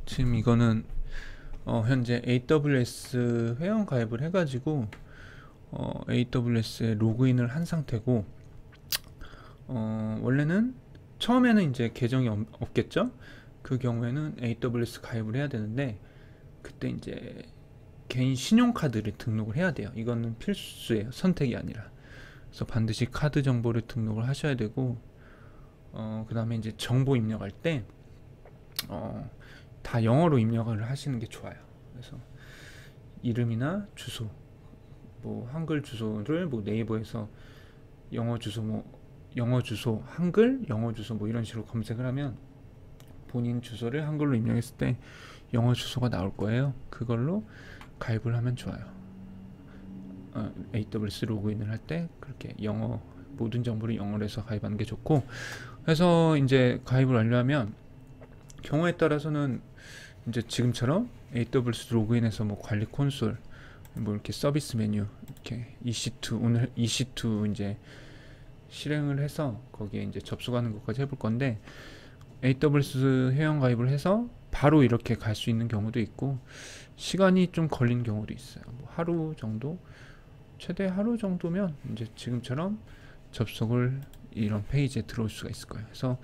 지금 이거는 현재 AWS 회원 가입을 해가지고 AWS에 로그인을 한 상태고, 원래는 처음에는 이제 계정이 없겠죠. 그 경우에는 AWS 가입을 해야 되는데, 그때 이제 개인 신용카드를 등록을 해야 돼요. 이거는 필수예요, 선택이 아니라. 그래서 반드시 카드 정보를 등록을 하셔야 되고, 그 다음에 이제 정보 입력할 때 다 영어로 입력을 하시는 게 좋아요. 그래서 이름이나 주소, 뭐 한글 주소를 뭐 네이버에서 영어 주소, 뭐 영어 주소, 한글 영어 주소 뭐 이런 식으로 검색을 하면 본인 주소를 한글로 입력했을 때 영어 주소가 나올 거예요. 그걸로 가입을 하면 좋아요. AWS 로그인을 할 때 그렇게 영어, 모든 정보를 영어로 해서 가입하는 게 좋고, 그래서 이제 가입을 완료하면 경우에 따라서는 이제 지금처럼 AWS 로그인해서 뭐 관리 콘솔, 뭐 이렇게 서비스 메뉴, 이렇게 EC2, 오늘 EC2 이제 실행을 해서 거기에 이제 접속하는 것까지 해볼 건데, AWS 회원 가입을 해서 바로 이렇게 갈 수 있는 경우도 있고, 시간이 좀 걸리는 경우도 있어요. 뭐 하루 정도, 최대 하루 정도면 이제 지금처럼 접속을 이런 페이지에 들어올 수가 있을 거예요. 그래서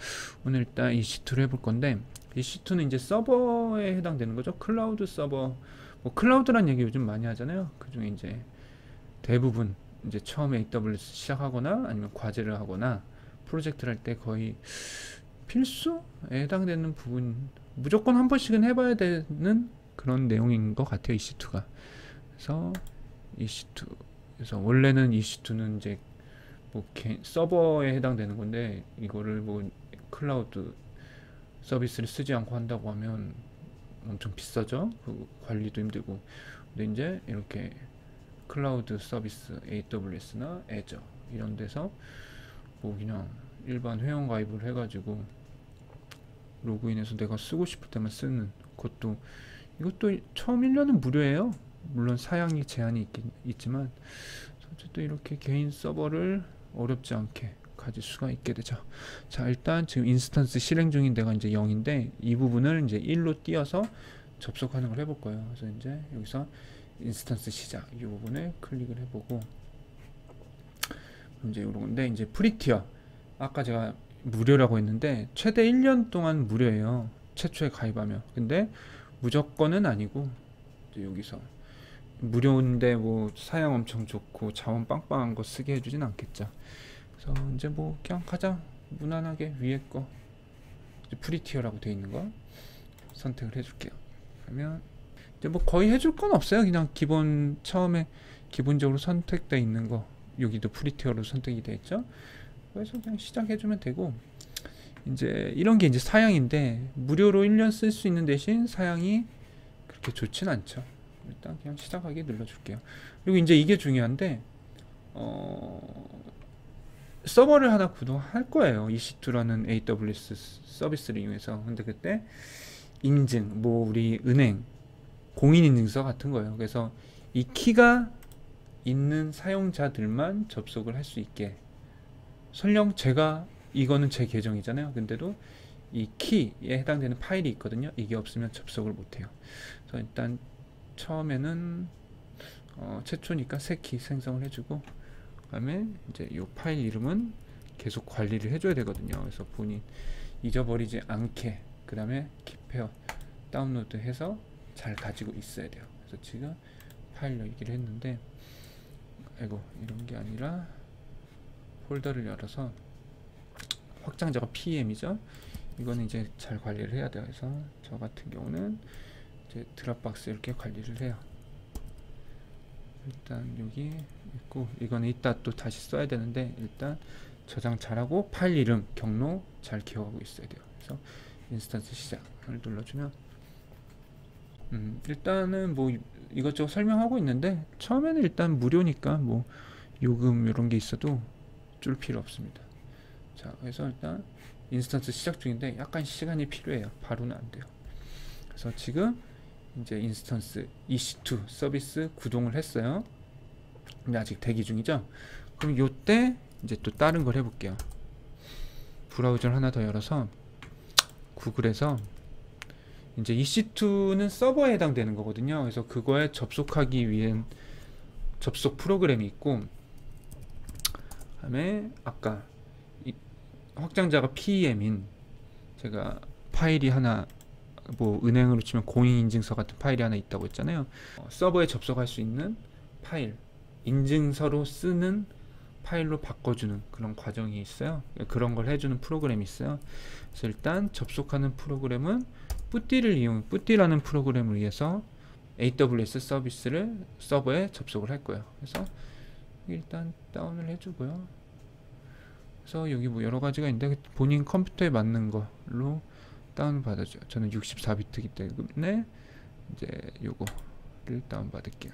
오늘 일단 EC2를 해볼 건데, EC2는 이제 서버에 해당되는 거죠. 클라우드 서버. 뭐 클라우드란 얘기 요즘 많이 하잖아요. 그 중에 이제 대부분 이제 처음에 AWS 시작하거나 아니면 과제를 하거나 프로젝트를 할 때 거의 필수에 해당되는 부분, 무조건 한 번씩은 해봐야 되는 그런 내용인 것 같아요, EC2가. 그래서 EC2, 그래서 원래는 EC2는 이제 뭐 서버에 해당되는 건데, 이거를 뭐 클라우드 서비스를 쓰지 않고 한다고 하면 엄청 비싸죠. 그 관리도 힘들고. 근데 이제 이렇게 클라우드 서비스, AWS나 애저 이런 데서 뭐 그냥 일반 회원 가입을 해가지고 로그인해서 내가 쓰고 싶을 때만 쓰는 것도, 이것도 처음 1년은 무료예요. 물론 사양이 제한이 있지만 어쨌든 이렇게 개인 서버를 어렵지 않게 가질 수가 있게 되죠. 자, 일단 지금 인스턴스 실행 중인 데가 이제 0인데 이 부분을 이제 1로 띄어서 접속하는 걸 해볼 거예요. 그래서 이제 여기서 인스턴스 시작 이 부분에 클릭을 해보고, 이제 이런 건데, 이제 프리티어, 아까 제가 무료라고 했는데 최대 1년 동안 무료예요, 최초에 가입하면. 근데 무조건은 아니고, 이제 여기서 무료인데 뭐 사양 엄청 좋고 자원 빵빵한 거 쓰게 해주진 않겠죠. 그래서 이제 뭐 그냥 가장 무난하게 위에 거 프리티어라고 되어 있는 거 선택을 해줄게요. 그러면 이제 뭐 거의 해줄 건 없어요. 그냥 기본 처음에 기본적으로 선택되어 있는 거, 여기도 프리티어로 선택이 되어 있죠. 그래서 그냥 시작해주면 되고, 이제 이런 게 이제 사양인데 무료로 1년 쓸 수 있는 대신 사양이 그렇게 좋진 않죠. 일단 그냥 시작하기 눌러줄게요. 그리고 이제 이게 중요한데, 서버를 하나 구동할 거예요, EC2라는 AWS 서비스를 이용해서. 근데 그때 인증, 뭐 우리 은행 공인인증서 같은 거예요. 그래서 이 키가 있는 사용자들만 접속을 할 수 있게, 설령 제가, 이거는 제 계정이잖아요. 근데도 이 키에 해당되는 파일이 있거든요. 이게 없으면 접속을 못해요. 그래서 일단 처음에는 최초니까 새 키 생성을 해주고, 그 다음에 이제 이 파일 이름은 계속 관리를 해줘야 되거든요. 그래서 본인 잊어버리지 않게 그 다음에 킵해어 다운로드 해서 잘 가지고 있어야 돼요. 그래서 지금 파일 열기를 했는데, 아이고 이런 게 아니라 폴더를 열어서, 확장자가 PEM이죠. 이거는 이제 잘 관리를 해야 돼요. 그래서 저 같은 경우는 이제 드랍박스 이렇게 관리를 해요. 일단 여기 있고, 이거는 이따 또 다시 써야 되는데 일단 저장 잘하고 파일 이름, 경로 잘 기억하고 있어야 돼요. 그래서 인스턴스 시작을 눌러주면 일단은 뭐 이것저것 설명하고 있는데, 처음에는 일단 무료니까 뭐 요금 이런 게 있어도 줄 필요 없습니다. 자, 그래서 일단 인스턴스 시작 중인데 약간 시간이 필요해요. 바로는 안 돼요. 그래서 지금 이제 인스턴스 EC2 서비스 구동을 했어요. 근데 아직 대기 중이죠. 그럼 요때 이제 또 다른 걸 이제 EC2는 서버에 해당되는 거거든요. 그래서 그거에 접속하기 위한 접속 프로그램이 있고, 그다음에 아까 확장자가 PEM인, 제가 파일이 하나, 뭐 은행으로 치면 공인인증서 같은 파일이 하나 있다고 했잖아요. 서버에 접속할 수 있는 파일, 인증서로 쓰는 파일로 바꿔주는 그런 과정이 있어요. 그런 걸 해주는 프로그램이 있어요. 그래서 일단 접속하는 프로그램은 뿌띠라는 프로그램을 위해서 AWS 서비스를 서버에 접속을 할 거예요. 그래서 일단 다운을 해주고요. 그래서 여기 뭐 여러 가지가 있는데 본인 컴퓨터에 맞는 걸로 다운 받아줘요. 저는 64비트이기 때문에 이제 요거를 다운 받을게요.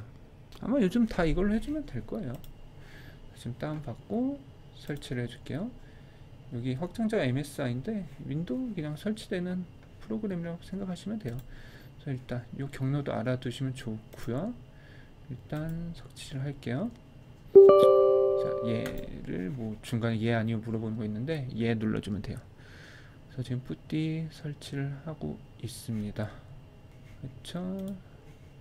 아마 요즘 다 이걸로 해주면 될 거예요. 지금 다운 받고 설치를 해줄게요. 여기 확장자가 MSI인데 윈도우 그냥 설치되는 프로그램이라고 생각하시면 돼요. 그래서 일단 이 경로도 알아두시면 좋고요. 일단 설치를 할게요. 자, 얘를 뭐 중간에 예 아니요 물어보는 거 있는데 예 눌러주면 돼요. 그래서 지금 뿌띠 설치를 하고 있습니다. 그렇죠?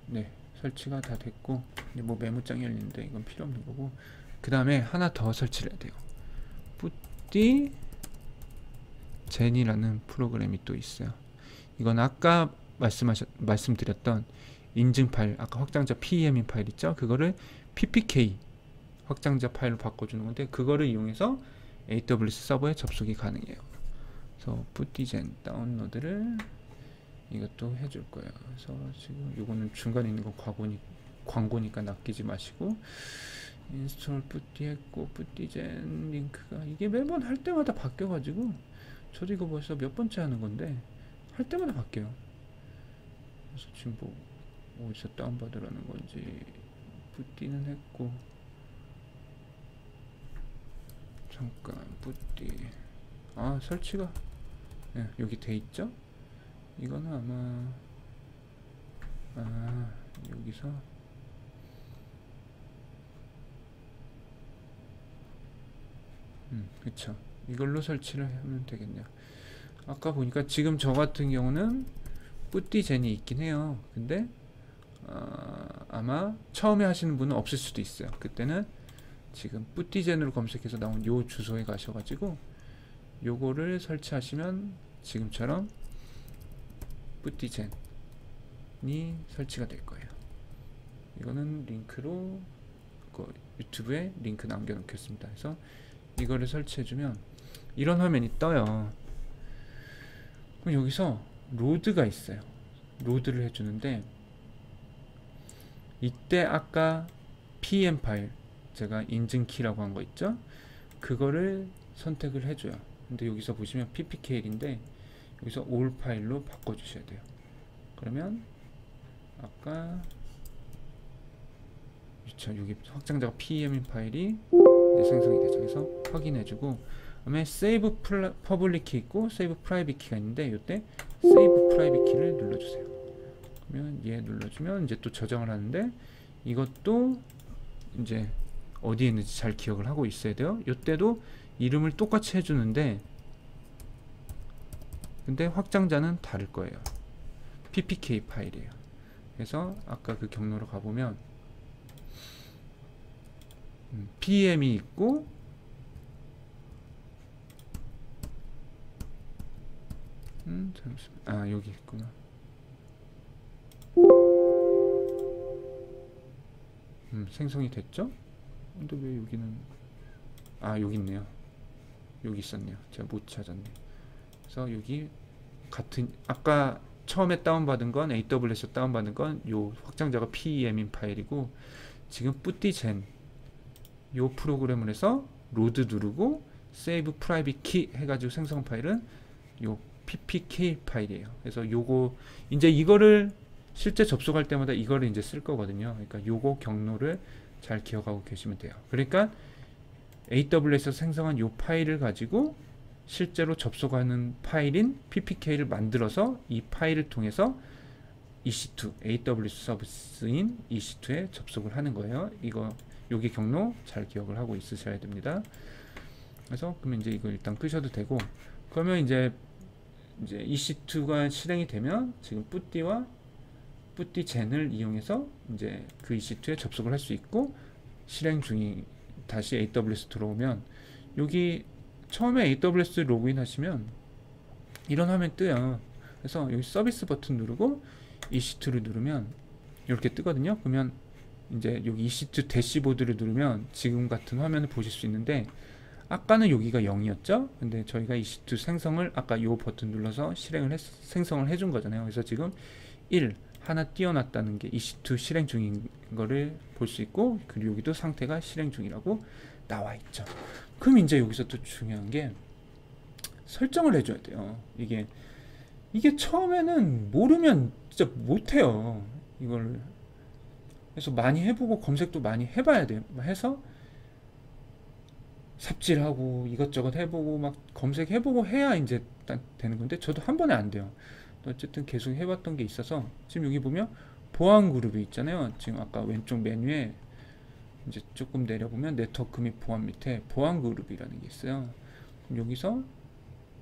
네, 설치가 다 됐고, 이제 뭐 메모장이 열리는데 이건 필요 없는 거고, 그 다음에 하나 더 설치를 해야 돼요. 뿌띠 젠이라는 프로그램이 또 있어요. 이건 아까 말씀드렸던 인증 파일, 아까 확장자 PEM인 파일 있죠? 그거를 PPK 확장자 파일로 바꿔주는 건데, 그거를 이용해서 AWS 서버에 접속이 가능해요. 그래서 뿌띠젠 다운로드를 이것도 해줄 거예요. 그래서 지금 요거는 중간에 있는 거 광고니까 낚이지 마시고, 인스톨 뿌띠 했고, 뿌띠젠 링크가 이게 매번 할 때마다 바뀌어가지고, 저도 이거 벌써 몇 번째 하는 건데 할 때마다 바뀌어요. 그래서 지금 뭐 어디서 다운받으라는 건지 뿌띠는 했고, 잠깐 뿌띠 설치가 여기 돼 있죠? 이거는 아마 여기서 그쵸, 이걸로 설치를 하면 되겠네요. 아까 보니까 지금 저 같은 경우는 뿌띠젠이 있긴 해요. 근데 아마 처음에 하시는 분은 없을 수도 있어요. 그때는 지금 뿌띠젠으로 검색해서 나온 요 주소에 가셔가지고 요거를 설치하시면 지금처럼 뿌띠젠이 설치가 될 거예요. 이거는 링크로 유튜브에 링크 남겨놓겠습니다. 그래서 이거를 설치해주면 이런 화면이 떠요. 그럼 여기서 로드가 있어요. 로드를 해주는데, 이때 아까 PM 파일, 제가 인증키라고 한 거 있죠? 그거를 선택을 해줘요. 근데 여기서 보시면 ppkl인데 여기서 all 파일로 바꿔주셔야 돼요. 그러면 아까 여기 확장자가 PEM인 파일이 이제 생성이 되죠. 그래서 확인해주고, 그다음에 Save Public Key 있고 Save Private Key가 있는데, 이때 Save Private Key를 눌러주세요. 그러면 얘 눌러주면 이제 또 저장을 하는데, 이것도 이제 어디에 있는지 잘 기억을 하고 있어야 돼요. 이때도 이름을 똑같이 해주는데, 근데 확장자는 다를 거예요. ppk 파일이에요. 그래서 아까 그 경로로 가보면 PM이 있고, 잠시만, 여기 있구나. 생성이 됐죠? 근데 왜 여기는 여기 있네요. 여기 있었네요. 제가 못 찾았네. 그래서 여기 같은 아까 처음에 다운받은 건 AWS 다운받은 건 요 확장자가 PEM인 파일이고, 지금 뿌띠젠 요 프로그램을 해서 로드 누르고 Save Private Key 해가지고 생성 파일은 요 ppk 파일이에요. 그래서 요거 이제 이거를 실제 접속할 때마다 이거를 이제 쓸 거거든요. 그러니까 요거 경로를 잘 기억하고 계시면 돼요. 그러니까 AWS에서 생성한 요 파일을 가지고 실제로 접속하는 파일인 ppk를 만들어서 이 파일을 통해서 EC2, AWS 서비스인 EC2에 접속을 하는 거예요. 여기 경로 잘 기억을 하고 있으셔야 됩니다. 그래서 그러면 이제 이거 일단 끄셔도 되고, 그러면 이제 이제 EC2가 실행이 되면 지금 뿌띠와 뿌띠 젠을 이용해서 이제 그 EC2에 접속을 할 수 있고, 실행 중이 다시 AWS 들어오면 여기 처음에 AWS 로그인 하시면 이런 화면 뜨요. 그래서 여기 서비스 버튼 누르고 EC2를 누르면 이렇게 뜨거든요. 그러면 이제 여기 EC2 대시보드를 누르면 지금 같은 화면을 보실 수 있는데, 아까는 여기가 0이었죠. 근데 저희가 EC2 생성을 아까 이 버튼 눌러서 생성을 해준 거잖아요. 그래서 지금 1 하나 띄워놨다는 게 EC2 실행 중인 거를 볼 수 있고, 그리고 여기도 상태가 실행 중이라고 나와 있죠. 그럼 이제 여기서 또 중요한 게 설정을 해줘야 돼요. 이게 처음에는 모르면 진짜 못해요, 이걸. 그래서 많이 해보고 검색도 많이 해봐야 돼요. 해서 삽질하고 이것저것 해보고 막 검색해보고 해야 이제 되는 건데, 저도 한 번에 안 돼요. 어쨌든 계속 해봤던 게 있어서, 지금 여기 보면 보안 그룹이 있잖아요. 지금 아까 왼쪽 메뉴에 이제 조금 내려보면 네트워크 및 보안 밑에 보안 그룹이라는 게 있어요. 그럼 여기서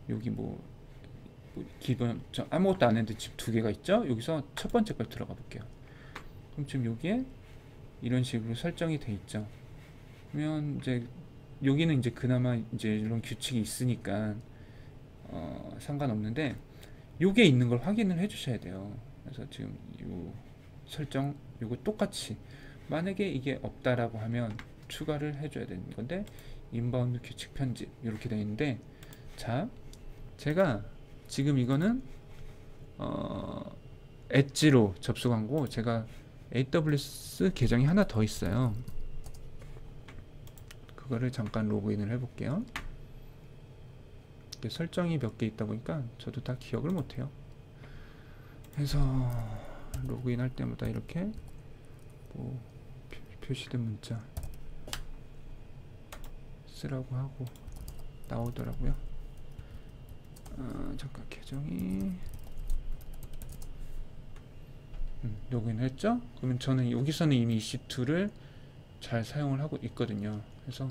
여기 뭐 기본 아무것도 안 했는데 지금 2개가 있죠. 여기서 첫 번째 걸 들어가 볼게요. 그럼 지금 여기에 이런 식으로 설정이 돼 있죠. 그러면 이제 여기는 이제 그나마 이제 이런 규칙이 있으니까 상관없는데, 요게 있는 걸 확인을 해 주셔야 돼요. 그래서 지금 요 설정 요거 똑같이, 만약에 이게 없다라고 하면 추가를 해줘야 되는 건데, 인바운드 규칙 편집 이렇게 되어 있는데, 자, 제가 지금 이거는 엣지로 접속한 거고, 제가 AWS 계정이 하나 더 있어요. 그거를 잠깐 로그인을 해볼게요. 설정이 몇 개 있다 보니까 저도 다 기억을 못해요. 그래서 로그인 할 때마다 이렇게 뭐 표시된 문자 쓰라고 하고 나오더라고요. 잠깐 계정이 로그인 했죠? 그러면 저는 여기서는 이미 EC2를 잘 사용을 하고 있거든요. 그래서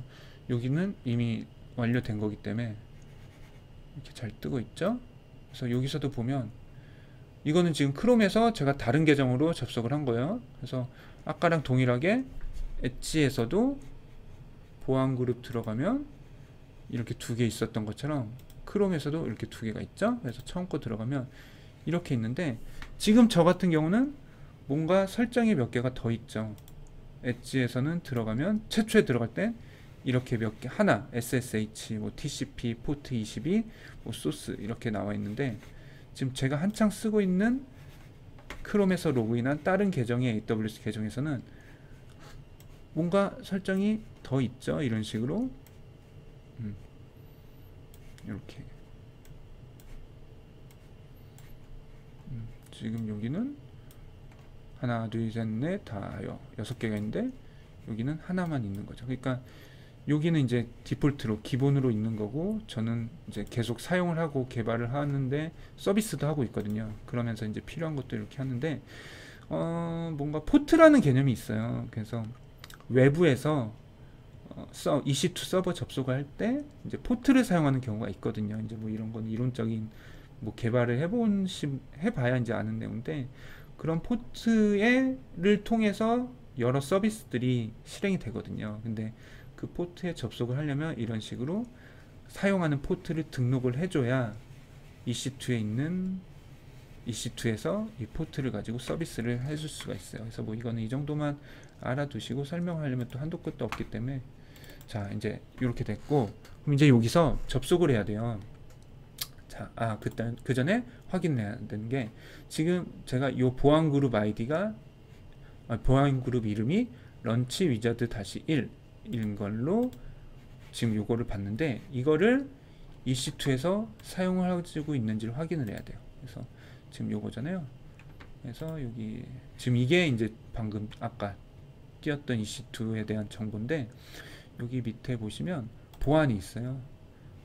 여기는 이미 완료된 거기 때문에 이렇게 잘 뜨고 있죠. 그래서 여기서도 보면 이거는 지금 크롬에서 제가 다른 계정으로 접속을 한 거예요. 그래서 아까랑 동일하게 엣지에서도 보안 그룹 들어가면 이렇게 2개 있었던 것처럼 크롬에서도 이렇게 2개가 있죠. 그래서 처음 거 들어가면 이렇게 있는데, 지금 저 같은 경우는 뭔가 설정이 몇 개가 더 있죠. 엣지에서는 들어가면 최초에 들어갈 때 이렇게 몇 개, 하나 SSH, 뭐 TCP, 포트 22, 뭐 소스 이렇게 나와 있는데, 지금 제가 한창 쓰고 있는 크롬에서 로그인한 다른 계정의 AWS 계정에서는 뭔가 설정이 더 있죠. 이런 식으로 이렇게 지금 여기는 하나 둘 셋 넷 다요 6개가 있는데, 여기는 하나만 있는 거죠. 그러니까 여기는 이제 디폴트로 기본으로 있는 거고, 저는 이제 계속 사용을 하고 개발을 하는데 서비스도 하고 있거든요. 그러면서 이제 필요한 것도 이렇게 하는데, 뭔가 포트라는 개념이 있어요. 그래서 외부에서 EC2 서버 접속을 할 때 이제 포트를 사용하는 경우가 있거든요. 이제 뭐 이런 건 이론적인 뭐 개발을 해봐야 이제 아는 내용인데, 그런 포트를 통해서 여러 서비스들이 실행이 되거든요. 근데 그 포트에 접속을 하려면 이런 식으로 사용하는 포트를 등록을 해줘야 EC2에 있는 EC2에서 이 포트를 가지고 서비스를 해줄 수가 있어요. 그래서 뭐 이거는 이 정도만 알아두시고 설명하려면 또 한도 끝도 없기 때문에, 자 이제 이렇게 됐고, 그럼 이제 여기서 접속을 해야 돼요. 자, 그 전에 확인해야 되는 게, 지금 제가 이 보안 그룹 아이디가 보안 그룹 이름이 런치 위자드 -1 인 걸로 지금 요거를 봤는데, 이거를 EC2에서 사용을 하고 있는지를 확인을 해야 돼요. 그래서 지금 요거잖아요. 그래서 여기 지금 이게 이제 방금 아까 띄었던 EC2에 대한 정보인데, 여기 밑에 보시면 보안이 있어요.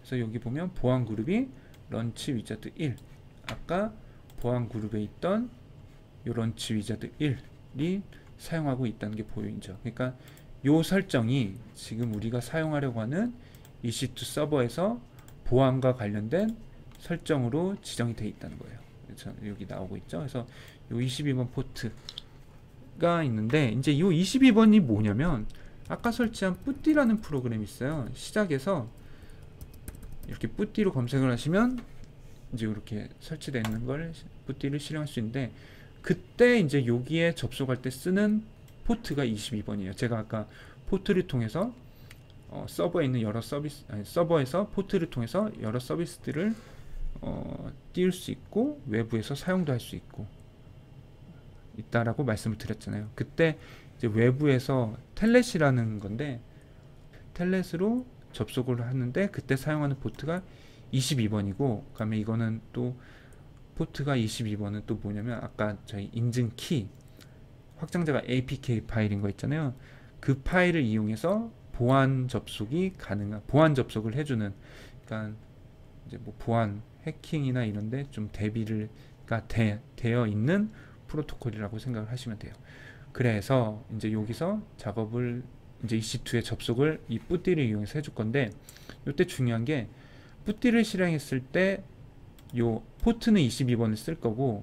그래서 여기 보면 보안 그룹이 런치 위자드 1, 아까 보안 그룹에 있던 요 런치 위자드 1이 사용하고 있다는 게 보이죠. 그러니까 요 설정이 지금 우리가 사용하려고 하는 EC2 서버에서 보안과 관련된 설정으로 지정이 되어 있다는 거예요. 그래서 여기 나오고 있죠. 그래서 요 22번 포트가 있는데, 이제 이 22번이 뭐냐면 아까 설치한 뿌띠라는 프로그램이 있어요. 시작에서 이렇게 뿌띠로 검색을 하시면 이제 이렇게 설치되어 있는 걸 뿌띠를 실행할 수 있는데, 그때 이제 여기에 접속할 때 쓰는 포트가 22번이에요. 제가 아까 포트를 통해서 서버에 있는 여러 서비스, 서버에서 포트를 통해서 여러 서비스들을 띄울 수 있고 외부에서 사용도 할 수 있고 있다라고 말씀을 드렸잖아요. 그때 이제 외부에서 텔넷이라는 건데, 텔넷으로 접속을 하는데 그때 사용하는 포트가 22번이고, 그다음에 이거는 또 포트가 22번은 또 뭐냐면 아까 저희 인증 키 확장자가 APK 파일인 거 있잖아요. 그 파일을 이용해서 보안 접속이 가능한, 보안 접속을 해주는, 그러니까 이제 뭐 보안 해킹이나 이런데 좀 대비가 되어 있는 프로토콜이라고 생각을 하시면 돼요. 그래서 이제 여기서 작업을 이제 EC2에 접속을 이 뿌띠를 이용해서 해줄 건데, 이때 중요한 게 뿌띠를 실행했을 때 요 포트는 22번을 쓸 거고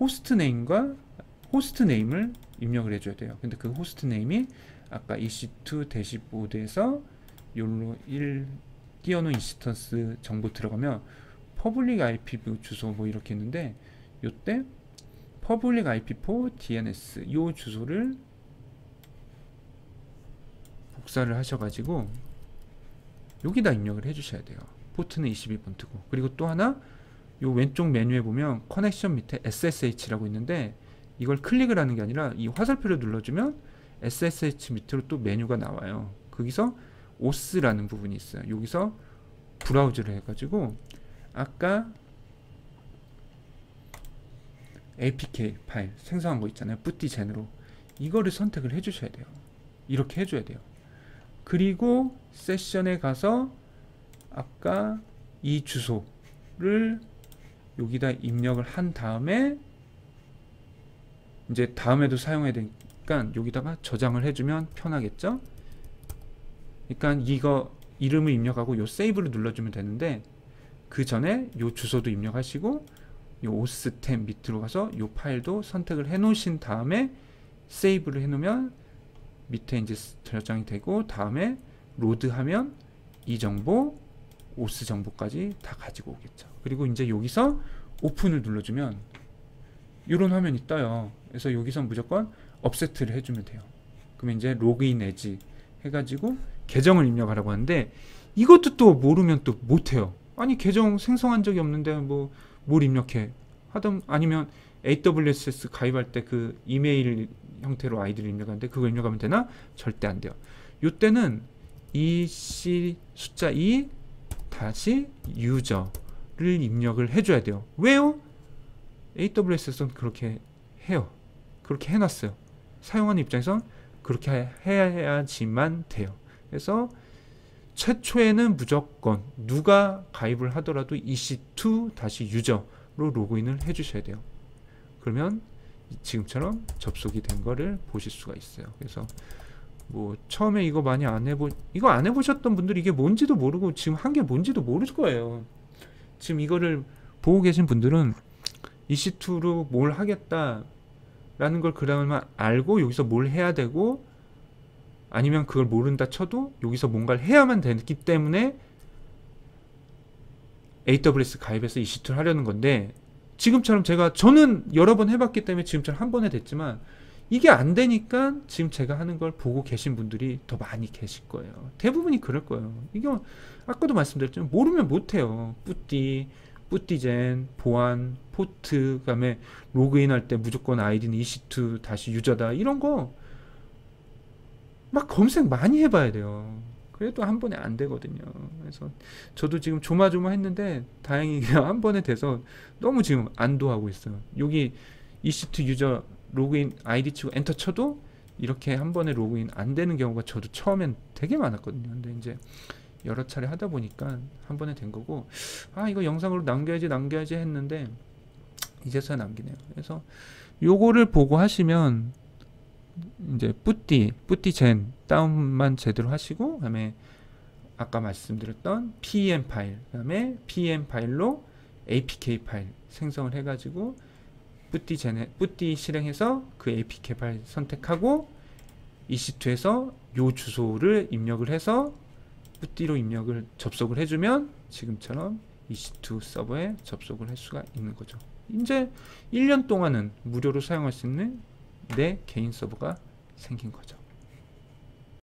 호스트 네임과 호스트 네임을 입력을 해줘야 돼요. 근데 그 호스트 네임이 아까 EC2 대시보드에서 요로 1 띄워놓은 인스턴스 정보 들어가면 퍼블릭 IP 주소 뭐 이렇게 있는데, 요때 퍼블릭 IP4 DNS 요 주소를 복사를 하셔가지고 여기다 입력을 해주셔야 돼요. 포트는 22번 뜨고, 그리고 또 하나 요 왼쪽 메뉴에 보면 커넥션 밑에 SSH라고 있는데, 이걸 클릭을 하는 게 아니라 이 화살표를 눌러주면 SSH 밑으로 또 메뉴가 나와요. 거기서 OS라는 부분이 있어요. 여기서 브라우저를 해가지고 아까 APK 파일 생성한 거 있잖아요. 뿌띠젠으로 이거를 선택을 해주셔야 돼요. 이렇게 해줘야 돼요. 그리고 세션에 가서 아까 이 주소를 여기다 입력을 한 다음에 이제 다음에도 사용해야 되니까 여기다가 저장을 해주면 편하겠죠. 그러니까 이거 이름을 입력하고 요 세이브를 눌러주면 되는데, 그 전에 요 주소도 입력하시고 요 오스 탭 밑으로 가서 요 파일도 선택을 해 놓으신 다음에 세이브를 해 놓으면 밑에 이제 저장이 되고, 다음에 로드하면 이 정보 오스 정보까지 다 가지고 오겠죠. 그리고 이제 여기서 오픈을 눌러주면 이런 화면이 떠요. 그래서 여기서 무조건 업세트를 해주면 돼요. 그러면 이제 로그인 에지 해가지고 계정을 입력하라고 하는데, 이것도 또 모르면 또 못해요. 아니 계정 생성한 적이 없는데 뭐 뭘 입력해 하던, 아니면 AWS 가입할 때 그 이메일 형태로 아이디를 입력하는데 그거 입력하면 되나? 절대 안 돼요. 이때는 EC 숫자 2 다시 유저를 입력을 해줘야 돼요. 왜요? AWS에서는 그렇게 해요. 그렇게 해놨어요. 사용하는 입장에선 그렇게 해야지만 돼요. 그래서 최초에는 무조건 누가 가입을 하더라도 EC2 다시 유저로 로그인을 해주셔야 돼요. 그러면 지금처럼 접속이 된 거를 보실 수가 있어요. 그래서 뭐 처음에 이거 많이 안 해보셨던 분들이 이게 뭔지도 모르고 지금 한 게 뭔지도 모를 거예요. 지금 이거를 보고 계신 분들은 EC2로 뭘 하겠다라는 걸 그나마 알고 여기서 뭘 해야 되고, 아니면 그걸 모른다 쳐도 여기서 뭔가를 해야만 되기 때문에 AWS 가입해서 EC2를 하려는 건데, 지금처럼 저는 여러 번 해봤기 때문에 지금처럼 한 번에 됐지만, 이게 안 되니까 지금 제가 하는 걸 보고 계신 분들이 더 많이 계실 거예요. 대부분이 그럴 거예요. 이거 아까도 말씀드렸지만 모르면 못해요. 뿌띠젠, 보안, 포트, 그다음에 로그인할 때 무조건 아이디는 EC2 다시 유저다, 이런 거 막 검색 많이 해봐야 돼요. 그래도 한 번에 안 되거든요. 그래서 저도 지금 조마조마했는데 다행히 그냥 한 번에 돼서 너무 지금 안도하고 있어요. 여기 EC2 유저 로그인 아이디 치고 엔터 쳐도 이렇게 한 번에 로그인 안 되는 경우가 저도 처음엔 되게 많았거든요. 근데 이제 여러 차례 하다 보니까 한 번에 된 거고, 아 이거 영상으로 남겨야지 했는데 이제서야 남기네요. 그래서 요거를 보고 하시면 이제 뿌띠젠 다운만 제대로 하시고, 그다음에 아까 말씀드렸던 PEM 파일, 그다음에 PEM 파일로 APK 파일 생성을 해가지고 뿌띠 실행해서 그 APK 파일 선택하고 EC2에서 요 주소를 입력을 해서 뿌띠로 접속을 해주면 지금처럼 EC2 서버에 접속을 할 수가 있는 거죠. 이제 1년 동안은 무료로 사용할 수 있는 내 개인 서버가 생긴 거죠.